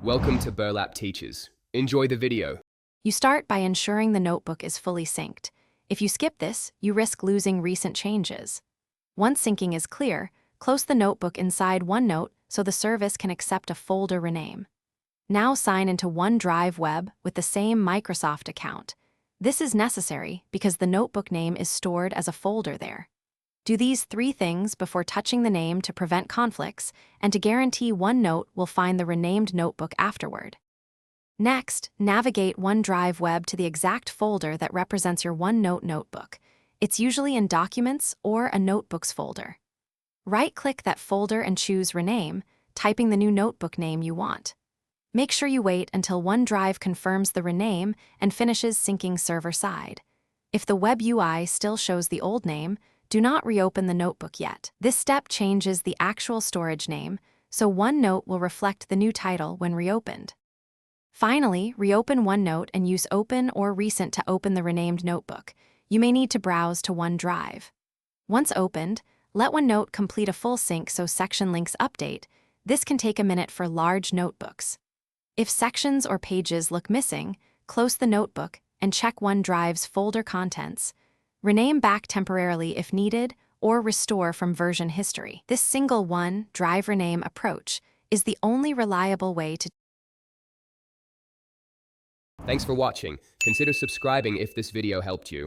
Welcome to Burlap Teachers. Enjoy the video. You start by ensuring the notebook is fully synced. If you skip this, you risk losing recent changes. Once syncing is clear, close the notebook inside OneNote so the service can accept a folder rename. Now sign into OneDrive Web with the same Microsoft account. This is necessary because the notebook name is stored as a folder there. Do these 3 things before touching the name to prevent conflicts and to guarantee OneNote will find the renamed notebook afterward. Next, navigate OneDrive Web to the exact folder that represents your OneNote notebook. It's usually in Documents or a Notebooks folder. Right-click that folder and choose Rename, typing the new notebook name you want. Make sure you wait until OneDrive confirms the rename and finishes syncing server-side. If the web UI still shows the old name, do not reopen the notebook yet. This step changes the actual storage name, so OneNote will reflect the new title when reopened. Finally, reopen OneNote and use Open or Recent to open the renamed notebook. You may need to browse to OneDrive. Once opened, let OneNote complete a full sync so section links update. This can take a minute for large notebooks. If sections or pages look missing, close the notebook and check OneDrive's folder contents. Rename back temporarily if needed, or restore from version history. This single OneDrive rename approach is the only reliable way to. Thanks for watching. Consider subscribing if this video helped you.